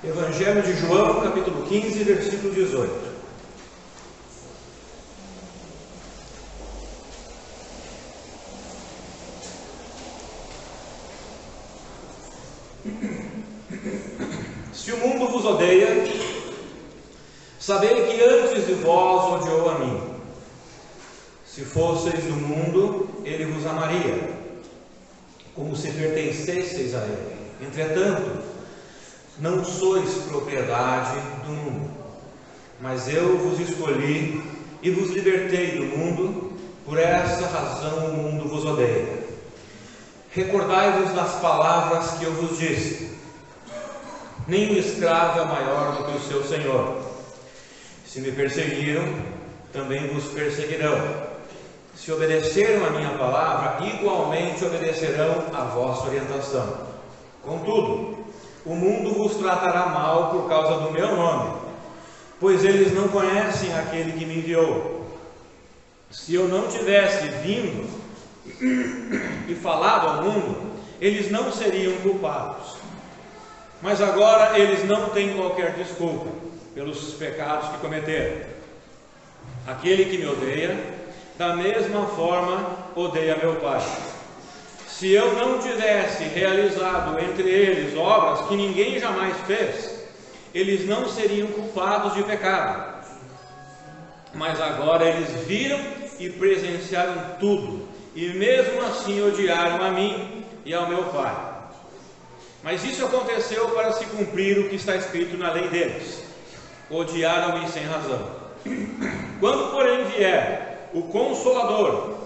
Evangelho de João, capítulo 15, versículo 18. Se o mundo vos odeia, sabei que antes de vós odiou a mim. Se fosseis do mundo, ele vos amaria, como se pertencesseis a ele. Entretanto, não sois propriedade do mundo, mas eu vos escolhi e vos libertei do mundo, por essa razão o mundo vos odeia. Recordai-vos das palavras que eu vos disse: nenhum escravo é maior do que o seu senhor. Se me perseguiram, também vos perseguirão. Se obedeceram a minha palavra, igualmente obedecerão a vossa orientação. Contudo, o mundo vos tratará mal por causa do meu nome, pois eles não conhecem aquele que me enviou. Se eu não tivesse vindo e falado ao mundo, eles não seriam culpados. Mas agora eles não têm qualquer desculpa pelos pecados que cometeram. Aquele que me odeia, da mesma forma odeia meu Pai. Se eu não tivesse realizado entre eles obras que ninguém jamais fez, eles não seriam culpados de pecado. Mas agora eles viram e presenciaram tudo, e mesmo assim odiaram a mim e ao meu Pai. Mas isso aconteceu para se cumprir o que está escrito na lei deles: odiaram-me sem razão. Quando, porém, vier o Consolador,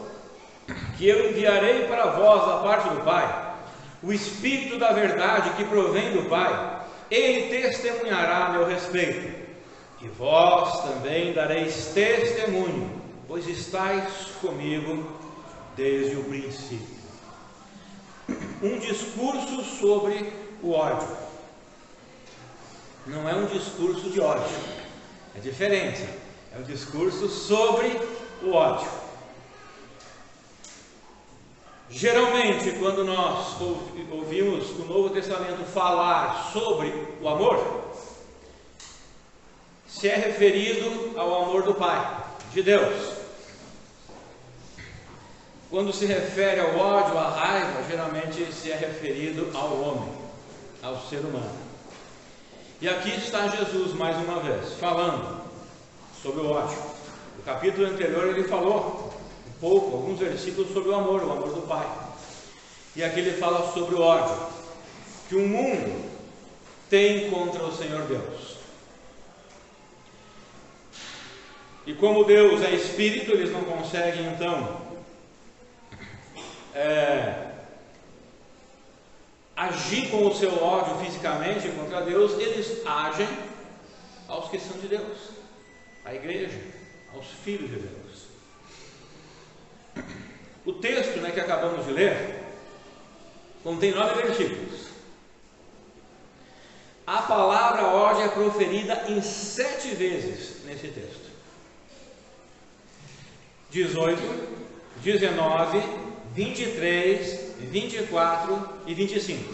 que eu enviarei para vós da parte do Pai, o Espírito da verdade que provém do Pai, ele testemunhará a meu respeito. E vós também dareis testemunho, pois estáis comigo desde o princípio. Um discurso sobre o ódio. Não é um discurso de ódio, é diferente. É um discurso sobre o ódio. Geralmente, quando nós ouvimos o Novo Testamento falar sobre o amor, se é referido ao amor do Pai, de Deus. Quando se refere ao ódio, à raiva, geralmente se é referido ao homem, ao ser humano. E aqui está Jesus mais uma vez, falando sobre o ódio. No capítulo anterior ele falou um pouco, alguns versículos sobre o amor do Pai. E aqui ele fala sobre o ódio que o mundo tem contra o Senhor Deus. E como Deus é Espírito, eles não conseguem então agir com o seu ódio fisicamente contra Deus. Eles agem aos que são de Deus, à igreja, aos filhos de Deus. O texto que acabamos de ler contém 9 versículos. A palavra ódio é proferida em 7 vezes nesse texto: 18, 19, 23, 24 e 25.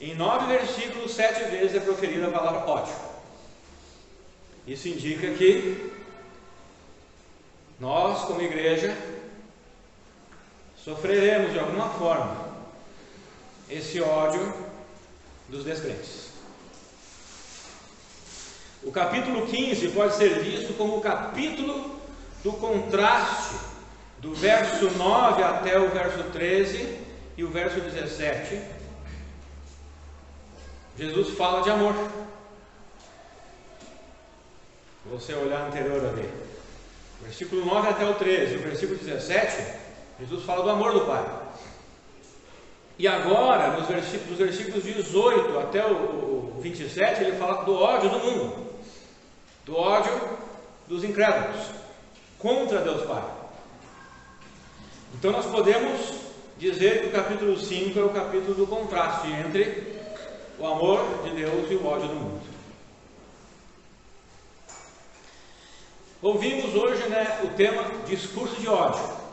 Em 9 versículos, 7 vezes é proferida a palavra ódio. Isso indica que nós, como igreja, sofreremos de alguma forma esse ódio dos descrentes. O capítulo 15 pode ser visto como o capítulo do contraste, do verso 9 até o verso 13 e o verso 17. Jesus fala de amor. Se você olhar anterior ali, versículo 9 até o 13, o versículo 17, Jesus fala do amor do Pai. E agora, dos versículos 18 até o 27, ele fala do ódio do mundo, do ódio dos incrédulos contra Deus Pai. Então nós podemos dizer que o capítulo 5 é o capítulo do contraste entre o amor de Deus e o ódio do mundo. Ouvimos hoje o tema discurso de ódio.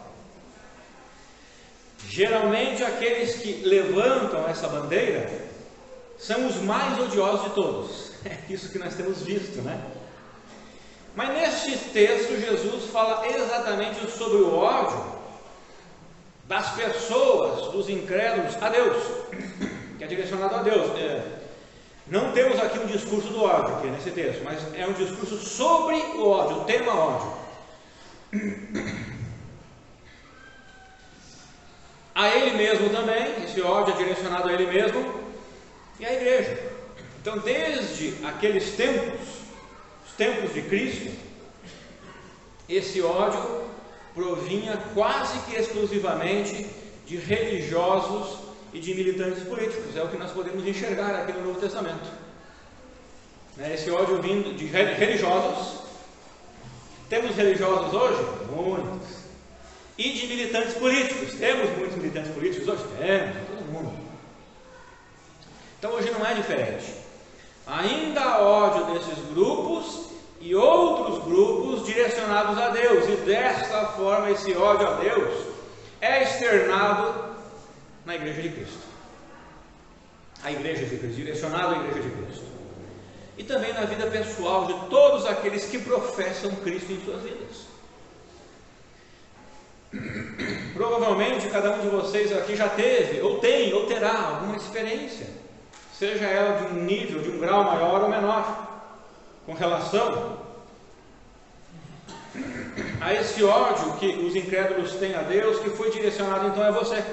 Geralmente aqueles que levantam essa bandeira são os mais odiosos de todos. É isso que nós temos visto, né? Mas neste texto Jesus fala exatamente sobre o ódio das pessoas, dos incrédulos, a Deus, que é direcionado a Deus. Não temos aqui um discurso do ódio aqui nesse texto, mas é um discurso sobre o ódio, o tema ódio. A ele mesmo também, esse ódio é direcionado a ele mesmo e à igreja. Então, desde aqueles tempos, os tempos de Cristo, esse ódio provinha quase que exclusivamente de religiosos e de militantes políticos. É o que nós podemos enxergar aqui no Novo Testamento. Esse ódio vindo de religiosos. Temos religiosos hoje? Muitos. E de militantes políticos. Temos muitos militantes políticos hoje? Temos, todo mundo. Então hoje não é diferente. Ainda há ódio desses grupos e outros grupos direcionados a Deus. E desta forma esse ódio a Deus é externado na Igreja de Cristo. A Igreja de Cristo, direcionado à Igreja de Cristo. E também na vida pessoal de todos aqueles que professam Cristo em suas vidas. Provavelmente cada um de vocês aqui já teve, ou tem, ou terá alguma experiência, seja ela de um nível, de um grau maior ou menor, com relação a esse ódio que os incrédulos têm a Deus, que foi direcionado então a você.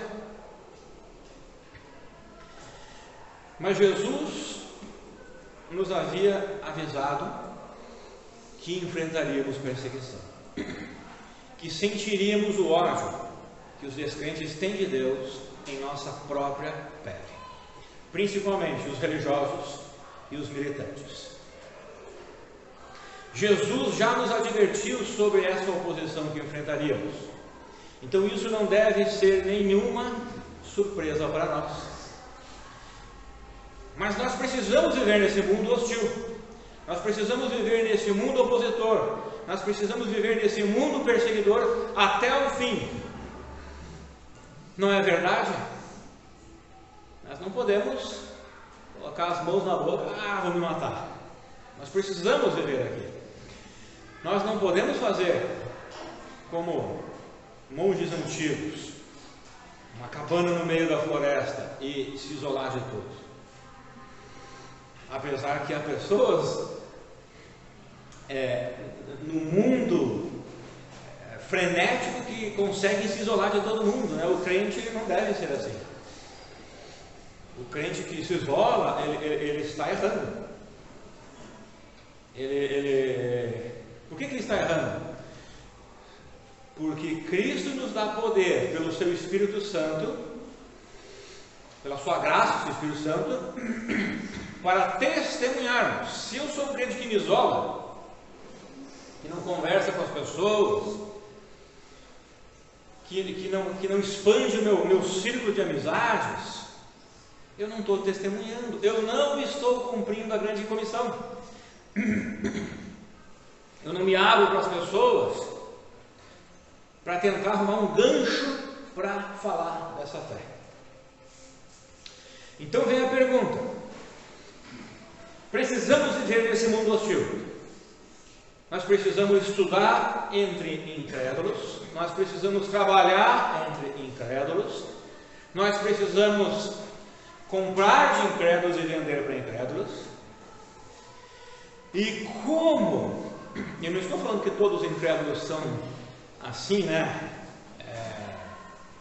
Mas Jesus nos havia avisado que enfrentaríamos perseguição, que sentiríamos o ódio que os descrentes têm de Deus em nossa própria pele, principalmente os religiosos e os militantes. Jesus já nos advertiu sobre essa oposição que enfrentaríamos, então isso não deve ser nenhuma surpresa para nós. Mas nós precisamos viver nesse mundo hostil, nós precisamos viver nesse mundo opositor, nós precisamos viver nesse mundo perseguidor até o fim. Não é verdade? Nós não podemos colocar as mãos na boca, vou me matar. Nós precisamos viver aqui. Nós não podemos fazer como monges antigos, uma cabana no meio da floresta e se isolar de tudo. Apesar que há pessoas no mundo frenético que conseguem se isolar de todo mundo, né? O crente ele não deve ser assim. O crente que se isola, ele está errando. Por que ele está errando? Porque Cristo nos dá poder pelo seu Espírito Santo, pela sua graça, o Espírito Santo, para testemunharmos. Se eu sou um crente que me isola, que não conversa com as pessoas, que não expande o meu círculo de amizades, eu não estou testemunhando, eu não estou cumprindo a grande comissão. Eu não me abro para as pessoas para tentar arrumar um gancho para falar dessa fé. Então vem a pergunta: precisamos viver nesse mundo hostil? Nós precisamos estudar entre incrédulos, nós precisamos trabalhar entre incrédulos, nós precisamos comprar de incrédulos e vender para incrédulos. E como, eu não estou falando que todos os incrédulos são assim, né?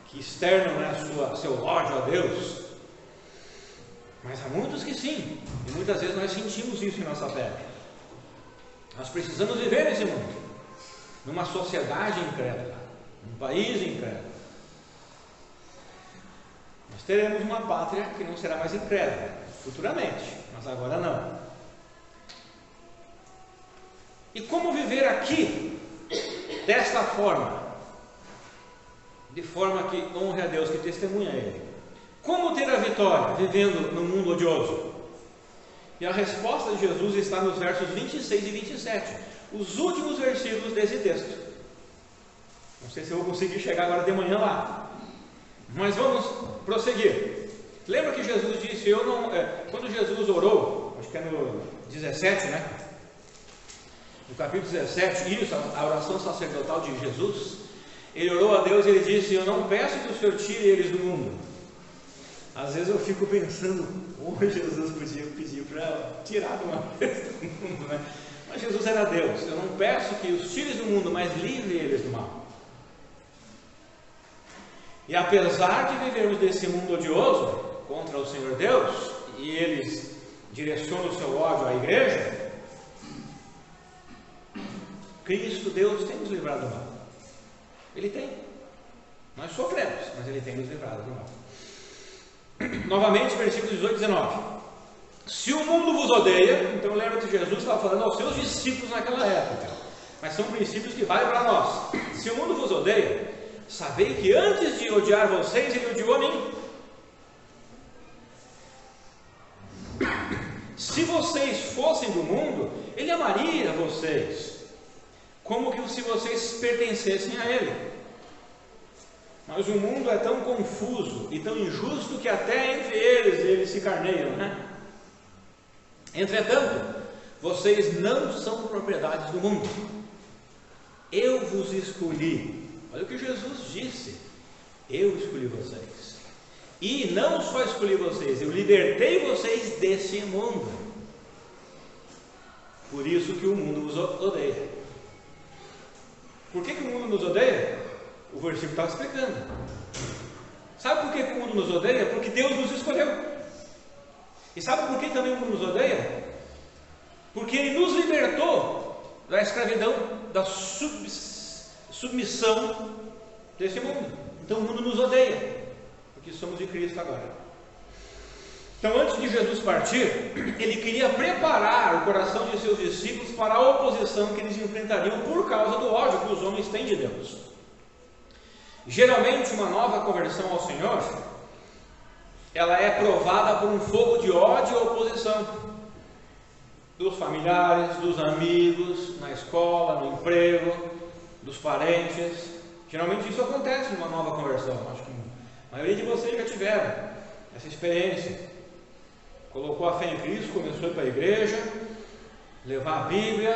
Que externam, né, seu ódio a Deus, mas há muitos que sim, e muitas vezes nós sentimos isso em nossa pele. Nós precisamos viver nesse mundo, numa sociedade incrédula, num país incrédulo. Nós teremos uma pátria que não será mais incrédula, futuramente, mas agora não. E como viver aqui, desta forma, de forma que honre a Deus, que testemunha a Ele? Como ter a vitória vivendo no mundo odioso? E a resposta de Jesus está nos versos 26 e 27, os últimos versículos desse texto. Não sei se eu vou conseguir chegar agora de manhã lá, mas vamos prosseguir. Lembra que Jesus disse, quando Jesus orou, acho que é no 17, né? No capítulo 17, isso, a oração sacerdotal de Jesus, ele orou a Deus e ele disse, eu não peço que o Senhor tire eles do mundo. Às vezes eu fico pensando, Jesus podia pedir para tirar de uma vez do mundo, né? Mas Jesus era Deus, eu não peço que os tires do mundo, mas livre eles do mal. E apesar de vivermos desse mundo odioso contra o Senhor Deus, e eles direcionam o seu ódio à igreja, Cristo, Deus, tem nos livrado do mal. Ele tem. Nós sofremos, mas Ele tem nos livrado do mal. Novamente, versículos 18 e 19. Se o mundo vos odeia, então lembra que Jesus estava falando aos seus discípulos naquela época, mas são princípios que valem para nós. Se o mundo vos odeia, sabei que antes de odiar vocês, ele odiou a mim. Se vocês fossem do mundo, ele amaria vocês, como que se vocês pertencessem a ele. Mas o mundo é tão confuso e tão injusto que até entre eles se carneiam, né? Entretanto, vocês não são propriedades do mundo. Eu vos escolhi. Olha o que Jesus disse. Eu escolhi vocês. E não só escolhi vocês, eu libertei vocês desse mundo. Por isso que o mundo vos odeia. Por que o mundo nos odeia? O versículo estava explicando. Sabe por que o mundo nos odeia? Porque Deus nos escolheu. E sabe por que também o mundo nos odeia? Porque Ele nos libertou da escravidão, da submissão desse mundo. Então o mundo nos odeia, porque somos de Cristo agora. Então, antes de Jesus partir, Ele queria preparar o coração de seus discípulos para a oposição que eles enfrentariam por causa do ódio que os homens têm de Deus. Geralmente, uma nova conversão ao Senhor, ela é provada por um fogo de ódio e oposição dos familiares, dos amigos, na escola, no emprego, dos parentes. Geralmente isso acontece numa nova conversão. Acho que a maioria de vocês já tiveram essa experiência. Colocou a fé em Cristo, começou a ir para a igreja, levar a Bíblia,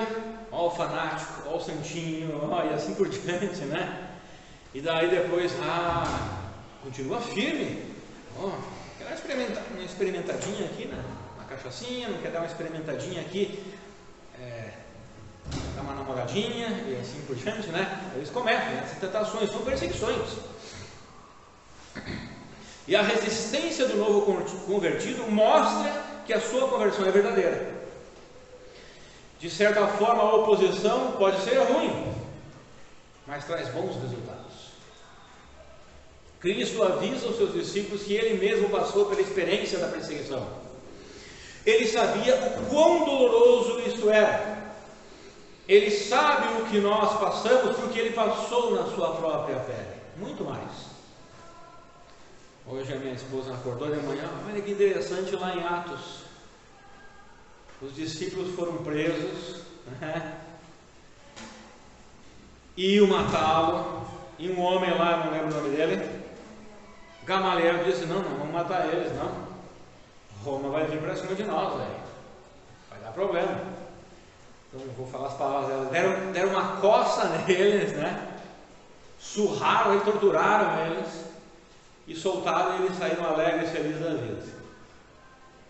ó o fanático, ó o santinho, ó, e assim por diante, né? E daí depois, continua firme, quer dar uma experimentadinha aqui na cachaçinha, não quer dar uma experimentadinha aqui, dar uma namoradinha, e assim por diante, né? Eles cometem, essas tentações são perseguições. E a resistência do novo convertido mostra que a sua conversão é verdadeira. De certa forma, a oposição pode ser ruim, mas traz bons resultados. Cristo avisa os seus discípulos que Ele mesmo passou pela experiência da perseguição. Ele sabia o quão doloroso isto era. Ele sabe o que nós passamos porque Ele passou na sua própria pele. Muito mais. Hoje a minha esposa acordou de manhã, olha que interessante, lá em Atos, os discípulos foram presos, né? Iam matá-lo, e um homem lá, não lembro o nome dele, Gamaliel, disse, não vamos matar eles, não, Roma vai vir para cima de nós, vai dar problema. Então não vou falar as palavras delas, deram uma coça neles, né? Surraram e torturaram eles, e soltaram, e eles saíram alegres e felizes da vida.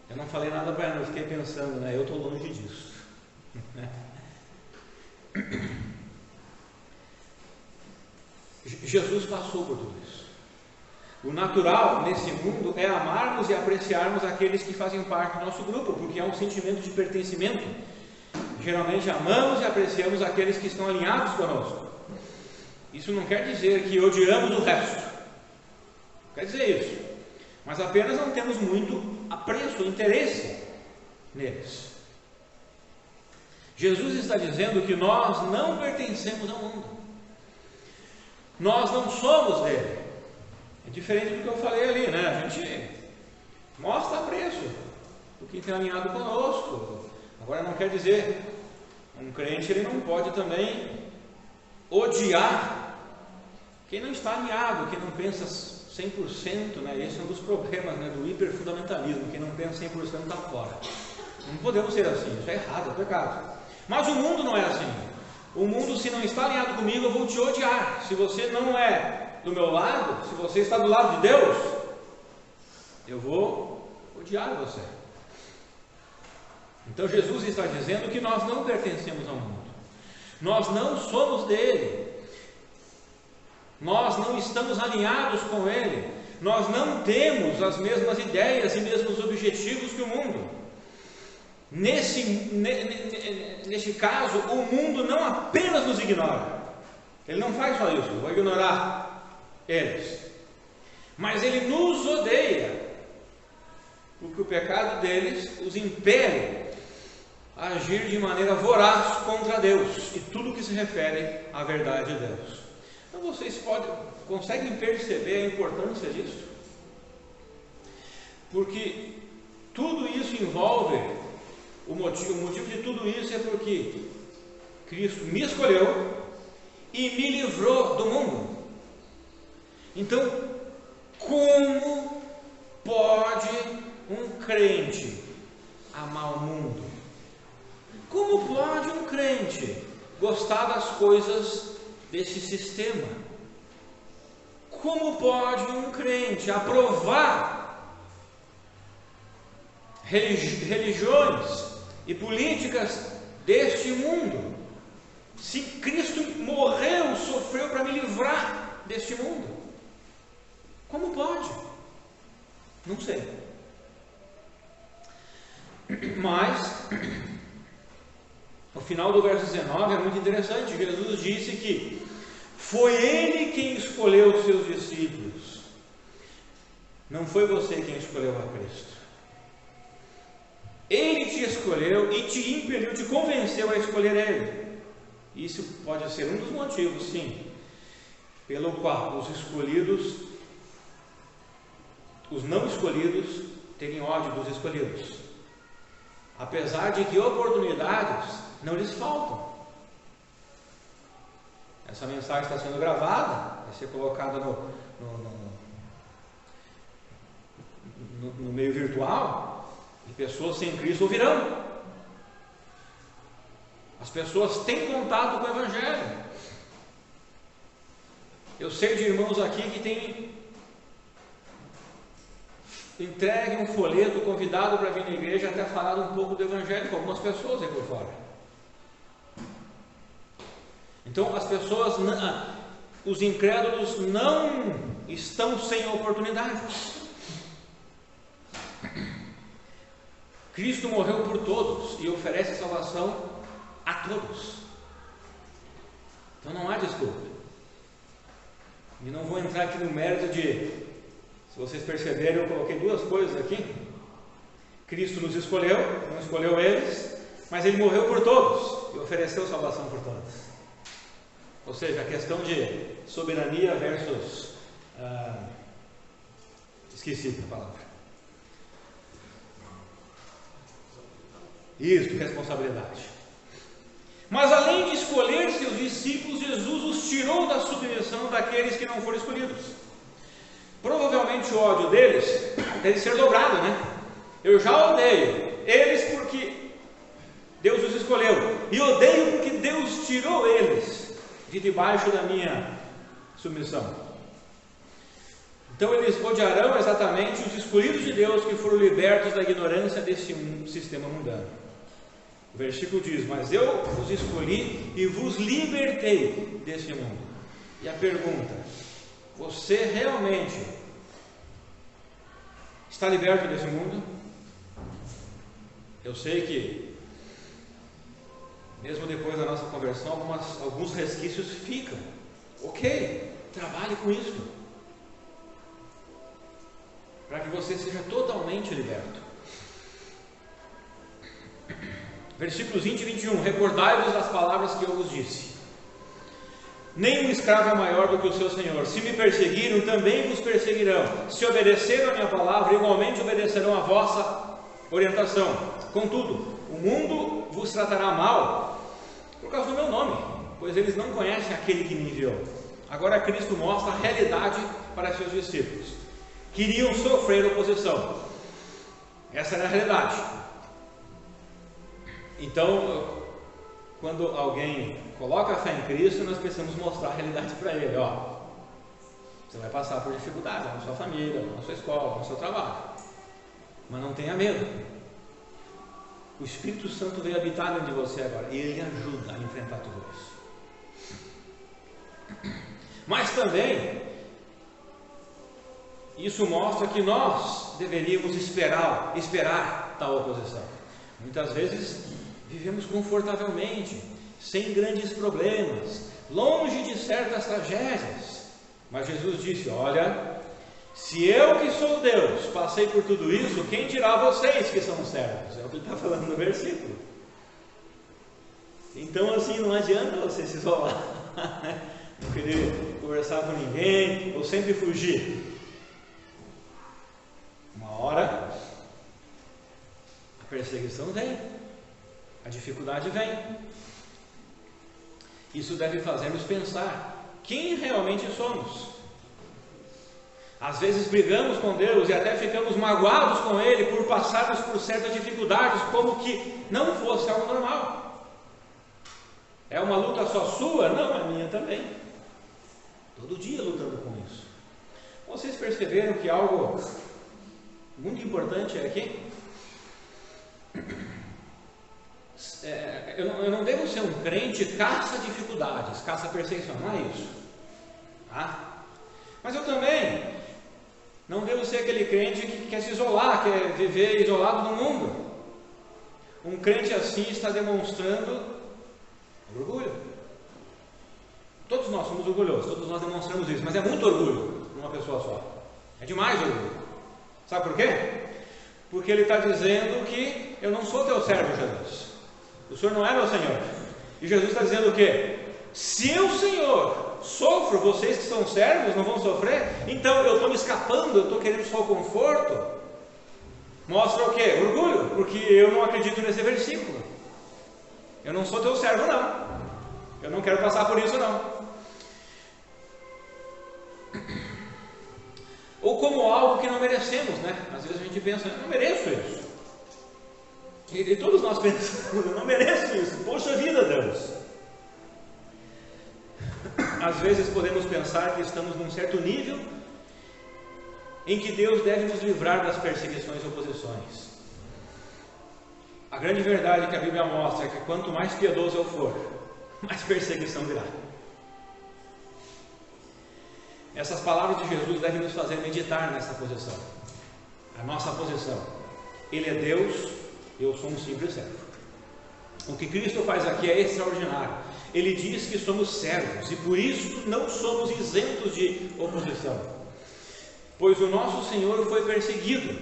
Eu não falei nada para eles, eu fiquei pensando, né? Eu estou longe disso. Jesus passou por tudo isso. O natural nesse mundo é amarmos e apreciarmos aqueles que fazem parte do nosso grupo, porque é um sentimento de pertencimento. Geralmente amamos e apreciamos aqueles que estão alinhados conosco. Isso não quer dizer que odiamos o resto. Quer dizer isso, mas apenas não temos muito apreço, interesse neles. Jesus está dizendo que nós não pertencemos ao mundo, nós não somos dele. É diferente do que eu falei ali, né? A gente mostra apreço do que tem alinhado conosco. Agora não quer dizer, um crente ele não pode também odiar quem não está alinhado, quem não pensa 100%, né? Esse é um dos problemas, né, do hiperfundamentalismo. Quem não pensa 100% está fora. Não podemos ser assim, isso é errado, é pecado. Mas o mundo não é assim. O mundo, se não está alinhado comigo, eu vou te odiar. Se você não é do meu lado, se você está do lado de Deus, eu vou odiar você. Então Jesus está dizendo que nós não pertencemos ao mundo. Nós não somos dele. Nós não estamos alinhados com ele. Nós não temos as mesmas ideias e mesmos objetivos que o mundo. Neste caso, o mundo não apenas nos ignora. Ele não faz só isso, vou ignorar eles. Mas ele nos odeia, porque o pecado deles os impele a agir de maneira voraz contra Deus e tudo que se refere à verdade de Deus. Então vocês conseguem perceber a importância disso? Porque tudo isso envolve, o motivo de tudo isso é porque Cristo me escolheu e me livrou do mundo. Então, como pode um crente amar o mundo? Como pode um crente gostar das coisas desse sistema? Como pode um crente aprovar religiões e políticas deste mundo, se Cristo morreu, sofreu para me livrar deste mundo? Como pode? Não sei. Mas o final do verso 19 é muito interessante. Jesus disse que foi Ele quem escolheu os seus discípulos. Não foi você quem escolheu a Cristo. Ele te escolheu e te impeliu, te convenceu a escolher Ele. Isso pode ser um dos motivos, sim, pelo qual os escolhidos, os não escolhidos, terem ódio dos escolhidos. Apesar de que oportunidades não lhes faltam. Essa mensagem está sendo gravada, vai ser colocada no meio virtual, e pessoas sem Cristo ouvirão. As pessoas têm contato com o Evangelho. Eu sei de irmãos aqui que têm entregue um folheto, convidado para vir na igreja, até falado um pouco do Evangelho com algumas pessoas aí por fora. Então as pessoas, os incrédulos não estão sem oportunidades. Cristo morreu por todos e oferece salvação a todos. Então não há desculpa. E não vou entrar aqui no mérito de, se vocês perceberem, eu coloquei duas coisas aqui. Cristo nos escolheu, não escolheu eles, mas Ele morreu por todos e ofereceu salvação por todos. Ou seja, a questão de soberania versus esqueci a palavra. Isso, responsabilidade. Mas além de escolher seus discípulos, Jesus os tirou da submissão daqueles que não foram escolhidos. Provavelmente o ódio deles deve ser dobrado, né? Eu já odeio eles porque Deus os escolheu, e odeio porque Deus tirou eles de debaixo da minha submissão. Então eles odiarão exatamente os escolhidos de Deus que foram libertos da ignorância desse sistema mundano. O versículo diz: mas eu vos escolhi e vos libertei desse mundo. E a pergunta: você realmente está liberto desse mundo? Eu sei que, mesmo depois da nossa conversão, alguns resquícios ficam. Ok, trabalhe com isso, para que você seja totalmente liberto. Versículos 20 e 21. Recordai-vos das palavras que eu vos disse. Nenhum escravo é maior do que o seu senhor. Se me perseguiram, também vos perseguirão. Se obedeceram a minha palavra, igualmente obedecerão a vossa orientação. Contudo, o mundo vos tratará mal por causa do meu nome, pois eles não conhecem aquele que me enviou. Agora Cristo mostra a realidade para seus discípulos. Queriam sofrer oposição. Essa era a realidade. Então, quando alguém coloca a fé em Cristo, nós precisamos mostrar a realidade para ele. Ó, você vai passar por dificuldades na sua família, na sua escola, no seu trabalho. Mas não tenha medo. O Espírito Santo veio habitar dentro de você agora e ele ajuda a enfrentar tudo isso. Mas também isso mostra que nós deveríamos esperar tal oposição. Muitas vezes vivemos confortavelmente, sem grandes problemas, longe de certas tragédias. Mas Jesus disse: olha, se eu que sou Deus passei por tudo isso, quem dirá vocês que são servos? É o que ele está falando no versículo. Então assim, não adianta você se isolar, não querer conversar com ninguém, ou sempre fugir. Uma hora a perseguição vem, a dificuldade vem. Isso deve fazer-nos pensar quem realmente somos. Às vezes brigamos com Deus e até ficamos magoados com Ele por passarmos por certas dificuldades, como que não fosse algo normal. É uma luta só sua? Não, é minha também. Todo dia lutando com isso. Vocês perceberam que algo muito importante é aqui? Eu não devo ser um crente caça dificuldades, caça perseguição, não é isso. Tá? Mas eu também não devo ser aquele crente que quer se isolar, quer viver isolado do mundo. Um crente assim está demonstrando orgulho. Todos nós somos orgulhosos, todos nós demonstramos isso, mas é muito orgulho numa pessoa só. É demais orgulho. Sabe por quê? Porque ele está dizendo que eu não sou teu servo, Jesus. O Senhor não é meu Senhor. E Jesus está dizendo o quê? Se eu, Senhor, sofro, vocês que são servos não vão sofrer? Então eu estou me escapando, eu estou querendo só o conforto. Mostra o quê? Orgulho, porque eu não acredito nesse versículo. Eu não sou teu servo, não. Eu não quero passar por isso, não. Ou como algo que não merecemos, né? Às vezes a gente pensa, eu não mereço isso. E todos nós pensamos, eu não mereço isso. Poxa vida, Deus. Às vezes podemos pensar que estamos num certo nível em que Deus deve nos livrar das perseguições e oposições. A grande verdade que a Bíblia mostra é que quanto mais piedoso eu for, mais perseguição virá. Essas palavras de Jesus devem nos fazer meditar nessa posição. A nossa posição. Ele é Deus, eu sou um simples servo. O que Cristo faz aqui é extraordinário. Ele diz que somos servos e por isso não somos isentos de oposição. Pois o nosso Senhor foi perseguido,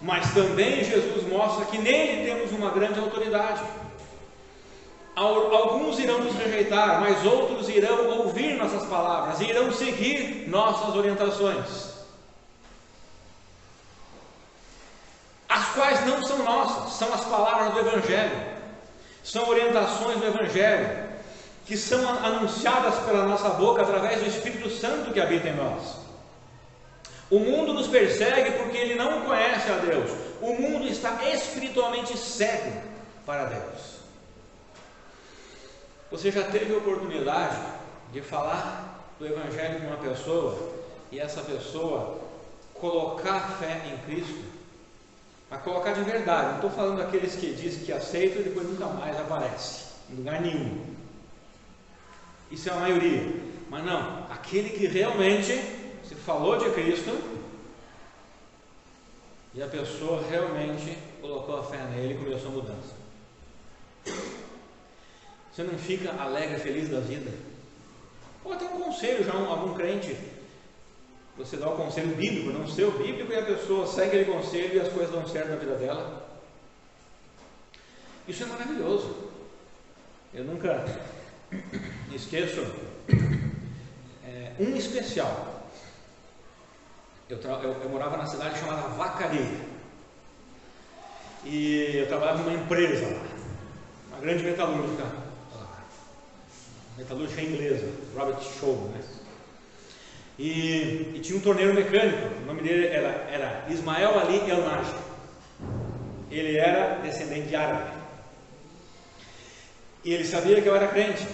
mas também Jesus mostra que nele temos uma grande autoridade. Alguns irão nos rejeitar, mas outros irão ouvir nossas palavras e irão seguir nossas orientações, as quais não são nossas, são as palavras do Evangelho, são orientações do Evangelho, que são anunciadas pela nossa boca através do Espírito Santo que habita em nós. O mundo nos persegue porque ele não conhece a Deus. O mundo está espiritualmente cego para Deus. Você já teve a oportunidade de falar do Evangelho com uma pessoa e essa pessoa colocar fé em Cristo? A colocar de verdade. Não estou falando daqueles que dizem que aceitam e depois nunca mais aparece em lugar nenhum. Isso é a maioria. Mas não, aquele que realmente se falou de Cristo e a pessoa realmente colocou a fé nele e começou a mudança. Você não fica alegre, feliz da vida? Ou até um conselho, já algum crente, você dá o conselho bíblico, não seu bíblico, e a pessoa segue aquele conselho e as coisas dão certo na vida dela. Isso é maravilhoso. Eu nunca me esqueço um especial. Eu morava na cidade chamada Vacaria e eu trabalhava numa empresa lá, uma grande metalúrgica inglesa, Robert Shaw, né? e tinha um torneiro mecânico. O nome dele era Ismael Ali El Naji. Ele era descendente de árabe. E ele sabia que eu era crente.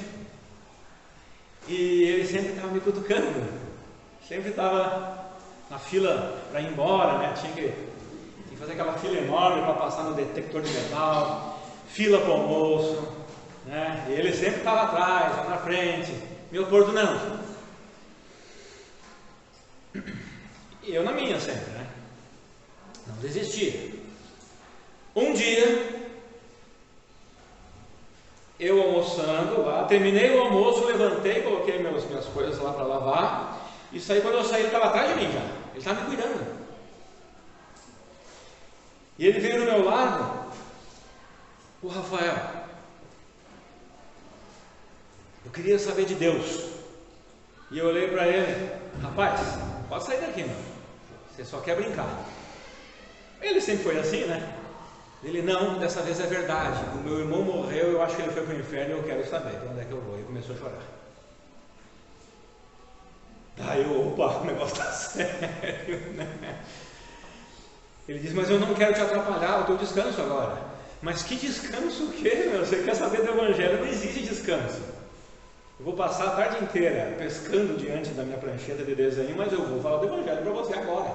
E ele sempre estava me cutucando. Sempre estava na fila para ir embora, né? Tinha que fazer aquela fila enorme para passar no detector de metal, fila para o almoço, né? E ele sempre estava atrás, lá na frente, me oportunando. E eu na minha sempre, né? Não desistia. Um dia, eu almoçando lá, terminei o almoço, levantei, coloquei minhas coisas lá para lavar, e saí. Quando eu saí, ele estava atrás de mim já, ele estava me cuidando. E ele veio do meu lado, o Rafael, eu queria saber de Deus. E eu olhei para ele: rapaz, pode sair daqui, mano, você só quer brincar. Ele sempre foi assim, né? Ele: não, dessa vez é verdade, o meu irmão morreu, eu acho que ele foi para o inferno e eu quero saber de onde é que eu vou. E começou a chorar. Aí eu: opa, o negócio está sério, né? Ele disse: mas eu não quero te atrapalhar o teu descanso agora. Mas que descanso o quê, meu? Você quer saber do Evangelho? Não existe descanso. Eu vou passar a tarde inteira pescando diante da minha prancheta de desenho, mas eu vou falar do Evangelho para você agora.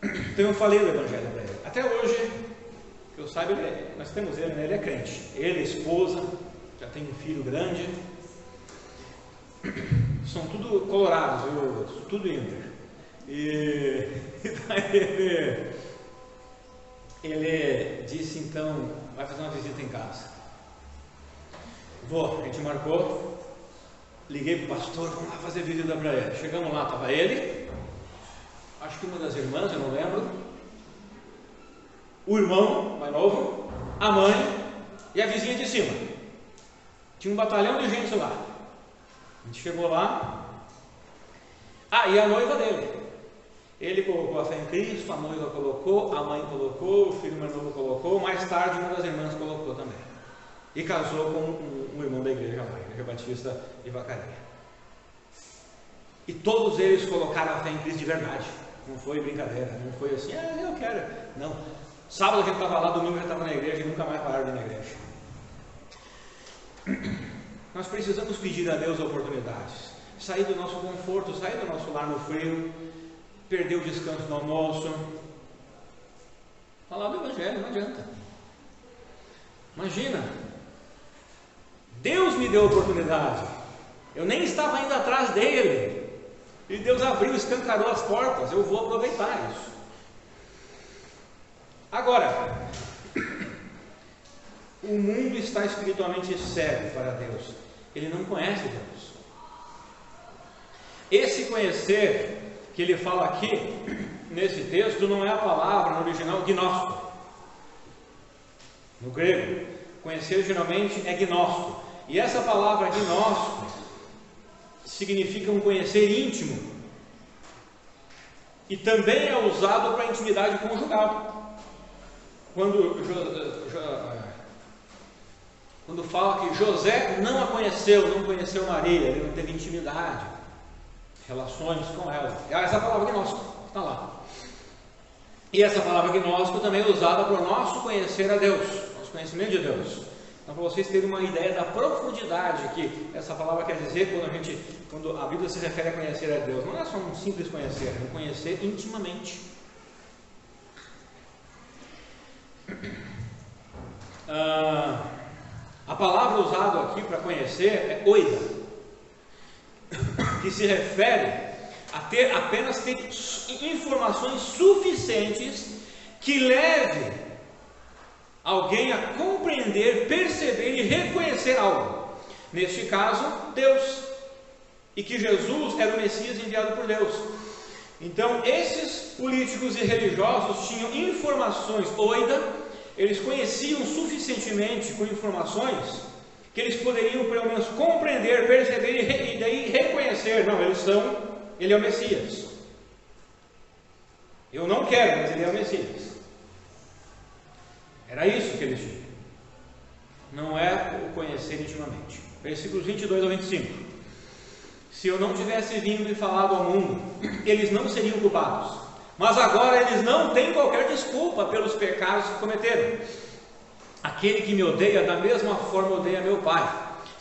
Então eu falei do Evangelho para ele. Até hoje, que eu saiba, nós temos ele, né? Ele é crente. Ele, a esposa, já tem um filho grande. São tudo colorados, viu? Tudo Inter. E daí ele disse: então, vai fazer uma visita em casa. Vou, a gente marcou. Liguei para o pastor: vamos lá fazer visita para ele. Chegamos lá, estava ele, acho que uma das irmãs, eu não lembro, o irmão mais novo, a mãe e a vizinha de cima. Tinha um batalhão de gente lá. A gente chegou lá. E a noiva dele. Ele colocou a fé em Cristo, a noiva colocou, a mãe colocou, o filho mais novo colocou, mais tarde uma das irmãs colocou também. E casou com um irmão da igreja lá, Igreja Batista de Vacaria. E todos eles colocaram a fé em Cristo de verdade. Não foi brincadeira, não foi assim: eu quero. Não. Sábado a gente estava lá, domingo já estava na igreja e nunca mais pararam de ir na igreja. Nós precisamos pedir a Deus oportunidades. Sair do nosso conforto, sair do nosso lar no frio, perder o descanso do almoço. Falar do Evangelho não adianta. Imagina, Deus me deu a oportunidade, eu nem estava indo atrás dele, e Deus abriu, escancarou as portas. Eu vou aproveitar isso. Agora, o mundo está espiritualmente cego para Deus. Ele não conhece Deus. Esse conhecer que ele fala aqui nesse texto não é a palavra no original gnóstico. No grego, conhecer geralmente é gnóstico. E essa palavra gnóstico significa um conhecer íntimo. E também é usado para intimidade conjugal. Quando fala que José não a conheceu, não conheceu Maria, ele não teve intimidade, relações com ela. Essa palavra gnóstico está lá. E essa palavra gnóstico também é usada para o nosso conhecer a Deus, nosso conhecimento de Deus. Então, para vocês terem uma ideia da profundidade que essa palavra quer dizer quando a Bíblia se refere a conhecer a Deus, não é só um simples conhecer, é um conhecer intimamente. A palavra usada aqui para conhecer é oida, que se refere a apenas ter informações suficientes que leve alguém a compreender, perceber e reconhecer algo. Neste caso, Deus. E que Jesus era o Messias enviado por Deus. Então, esses políticos e religiosos tinham informações oida, eles conheciam suficientemente com informações que eles poderiam pelo menos compreender, perceber e daí reconhecer: não, ele é o Messias. Eu não quero, mas ele é o Messias. Era isso que eles tinham. Não é o conhecer intimamente. Versículos 22 ao 25. se eu não tivesse vindo e falado ao mundo, eles não seriam culpados. Mas agora eles não têm qualquer desculpa pelos pecados que cometeram. Aquele que me odeia, da mesma forma odeia meu Pai.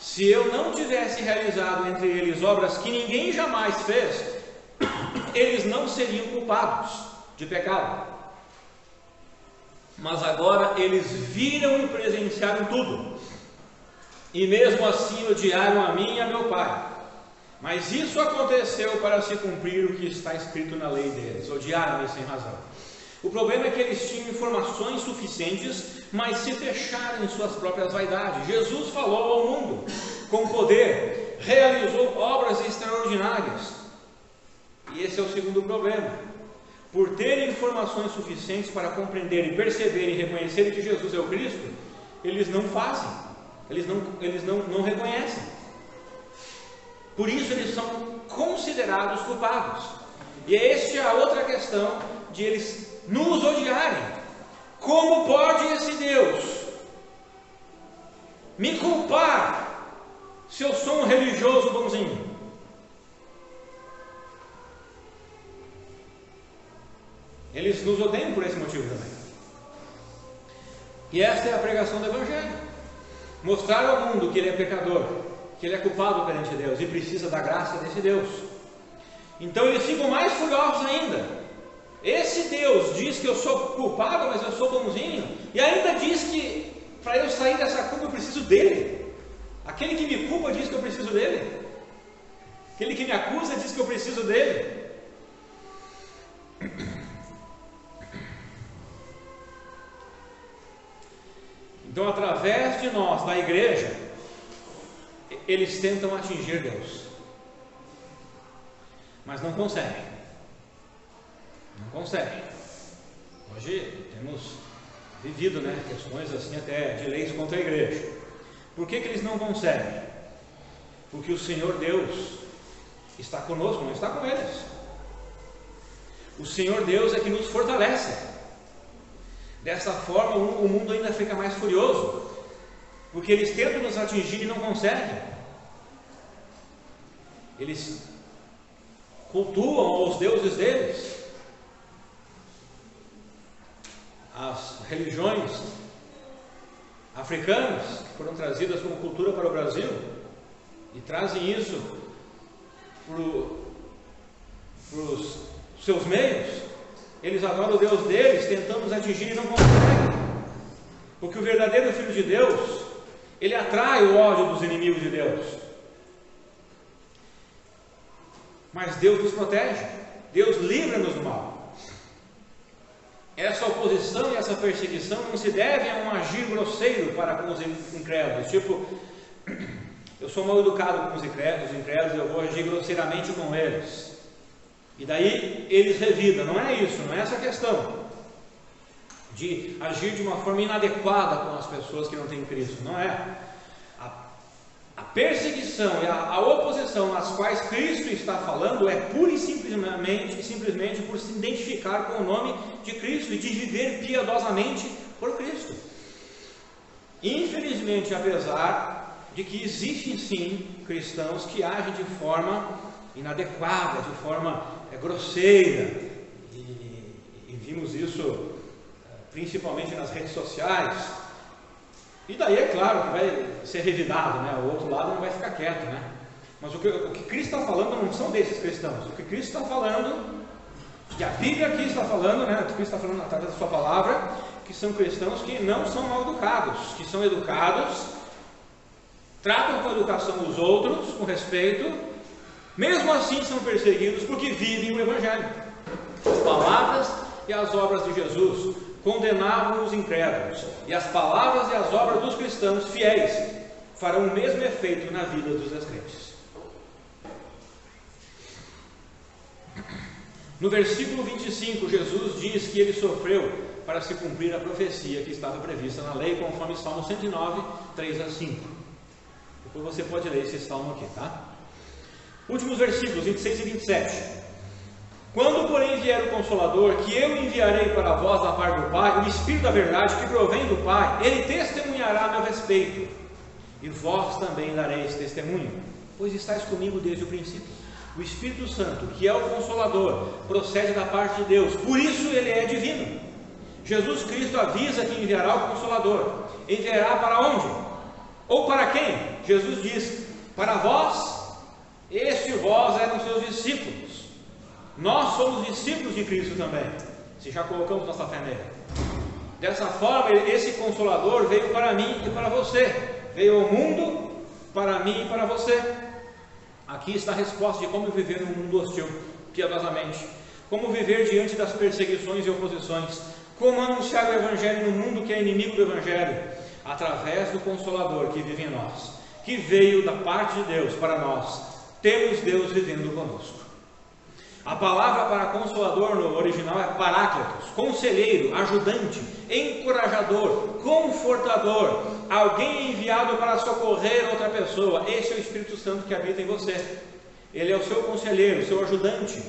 Se eu não tivesse realizado entre eles obras que ninguém jamais fez, eles não seriam culpados de pecado. Mas agora eles viram e presenciaram tudo, e mesmo assim odiaram a mim e a meu Pai. Mas isso aconteceu para se cumprir o que está escrito na lei deles: odiaram-me sem razão. O problema é que eles tinham informações suficientes, mas se fecharam em suas próprias vaidades. Jesus falou ao mundo com poder, realizou obras extraordinárias. E esse é o segundo problema. Por terem informações suficientes para compreender e perceber e reconhecer que Jesus é o Cristo, eles não fazem, eles não reconhecem. Por isso eles são considerados culpados. E esta é a outra questão de eles nos odiarem. Como pode esse Deus me culpar se eu sou um religioso bonzinho? Eles nos odeiam por esse motivo também. E esta é a pregação do Evangelho: mostrar ao mundo que ele é pecador, que ele é culpado perante Deus e precisa da graça desse Deus. Então eles ficam mais furiosos ainda. Esse Deus diz que eu sou culpado, mas eu sou bonzinho, e ainda diz que para eu sair dessa culpa eu preciso dele. Aquele que me culpa diz que eu preciso dele. Aquele que me acusa diz que eu preciso dele. Então, através de nós, da igreja, eles tentam atingir Deus, mas não conseguem. Não conseguem. Hoje temos vivido, questões assim até de leis contra a igreja. Por que eles não conseguem? Porque o Senhor Deus está conosco, não está com eles. O Senhor Deus é que nos fortalece. Dessa forma o mundo ainda fica mais furioso, porque eles tentam nos atingir e não conseguem. Eles cultuam os deuses deles. As religiões africanas que foram trazidas como cultura para o Brasil e trazem isso para os seus meios. Eles adoram o Deus deles, tentando nos atingir e não conseguem. Porque o verdadeiro Filho de Deus, ele atrai o ódio dos inimigos de Deus. Mas Deus nos protege, Deus livra-nos do mal. Essa oposição e essa perseguição não se devem a um agir grosseiro para com os incrédulos. Tipo, eu sou mal educado com os incrédulos, eu vou agir grosseiramente com eles. E daí eles revidam. Não é isso, não é essa questão de agir de uma forma inadequada com as pessoas que não têm Cristo. Não é. A perseguição e a oposição nas quais Cristo está falando é pura e simplesmente por se identificar com o nome de Cristo e de viver piedosamente por Cristo. Infelizmente, apesar de que existem sim cristãos que agem de forma inadequada, de forma grosseira, e vimos isso principalmente nas redes sociais. E daí é claro que vai ser revidado, o outro lado não vai ficar quieto, mas o que Cristo está falando não são desses cristãos. O que Cristo está falando, que a Bíblia aqui está falando, o que Cristo está falando através da sua palavra, que são cristãos que não são mal educados, que são educados, tratam com educação os outros, com respeito, mesmo assim são perseguidos porque vivem o Evangelho. As palavras e as obras de Jesus condenavam os incrédulos, e as palavras e as obras dos cristãos fiéis farão o mesmo efeito na vida dos descrentes. No versículo 25, Jesus diz que ele sofreu para se cumprir a profecia que estava prevista na lei, conforme Salmo 109, 3 a 5. Depois você pode ler esse salmo aqui, tá? Últimos versículos, 26 e 27. Quando, porém, vier o Consolador, que eu enviarei para vós da parte do Pai, o Espírito da verdade que provém do Pai, ele testemunhará a meu respeito, e vós também dareis testemunho, pois estáis comigo desde o princípio. O Espírito Santo, que é o Consolador, procede da parte de Deus, por isso ele é divino. Jesus Cristo avisa que enviará o Consolador. Enviará para onde? Ou para quem? Jesus diz: para vós, este vós eram seus discípulos. Nós somos discípulos de Cristo também, se já colocamos nossa fé nele. Dessa forma, esse Consolador veio para mim e para você. Veio ao mundo para mim e para você. Aqui está a resposta de como viver num mundo hostil, piedosamente. Como viver diante das perseguições e oposições. Como anunciar o Evangelho no mundo que é inimigo do Evangelho. Através do Consolador que vive em nós, que veio da parte de Deus para nós. Temos Deus vivendo conosco. A palavra para Consolador no original é Paráclitos, conselheiro, ajudante, encorajador, confortador, alguém enviado para socorrer outra pessoa. Esse é o Espírito Santo que habita em você. Ele é o seu conselheiro, o seu ajudante.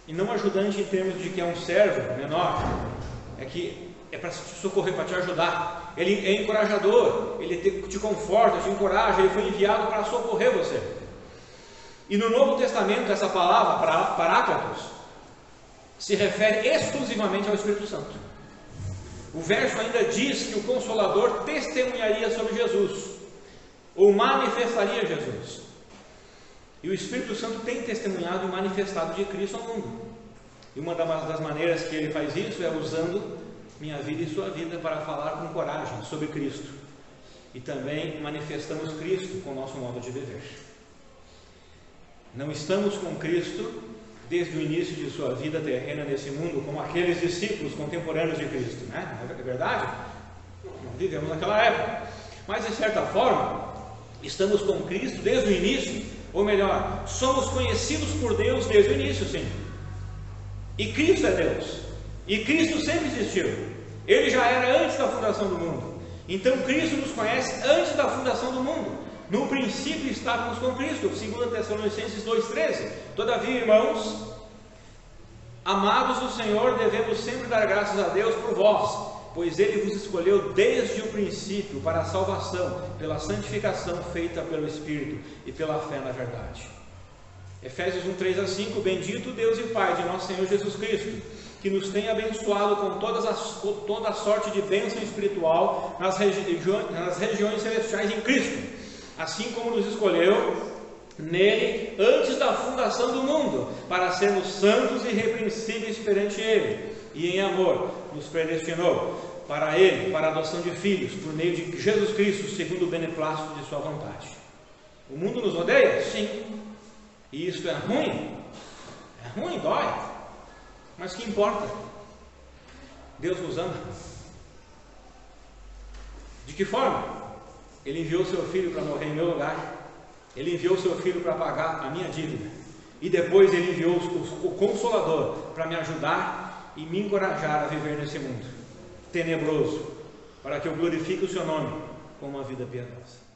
E não ajudante em termos de que é um servo menor, é que é para te socorrer, para te ajudar. Ele é encorajador, ele te conforta, te encoraja, ele foi enviado para socorrer você. E no Novo Testamento, essa palavra, Paráclitos, se refere exclusivamente ao Espírito Santo. O verso ainda diz que o Consolador testemunharia sobre Jesus, ou manifestaria Jesus. E o Espírito Santo tem testemunhado e manifestado de Cristo ao mundo. E uma das maneiras que ele faz isso é usando minha vida e sua vida para falar com coragem sobre Cristo. E também manifestamos Cristo com o nosso modo de viver. Não estamos com Cristo desde o início de sua vida terrena nesse mundo, como aqueles discípulos contemporâneos de Cristo, né? Não é verdade? Não vivemos naquela época. Mas, de certa forma, estamos com Cristo desde o início, ou melhor, somos conhecidos por Deus desde o início, sim. E Cristo é Deus. E Cristo sempre existiu. Ele já era antes da fundação do mundo. Então, Cristo nos conhece antes da fundação do mundo. No princípio estávamos com Cristo, 2 Tessalonicenses 2,13. Todavia, irmãos, amados do Senhor, devemos sempre dar graças a Deus por vós, pois Ele vos escolheu desde o princípio para a salvação, pela santificação feita pelo Espírito e pela fé na verdade. Efésios 1:3-5. Bendito Deus e Pai de nosso Senhor Jesus Cristo, que nos tem abençoado com toda a sorte de bênção espiritual nas regiões celestiais em Cristo, assim como nos escolheu nele antes da fundação do mundo, para sermos santos e irrepreensíveis perante Ele, e em amor nos predestinou para Ele, para a adoção de filhos, por meio de Jesus Cristo, segundo o beneplácito de sua vontade. O mundo nos odeia? Sim. E isso é ruim? É ruim, dói. Mas que importa? Deus nos ama. De que forma? Ele enviou seu Filho para morrer em meu lugar. Ele enviou seu Filho para pagar a minha dívida. E depois Ele enviou o Consolador para me ajudar e me encorajar a viver nesse mundo tenebroso, para que eu glorifique o seu nome com uma vida piedosa.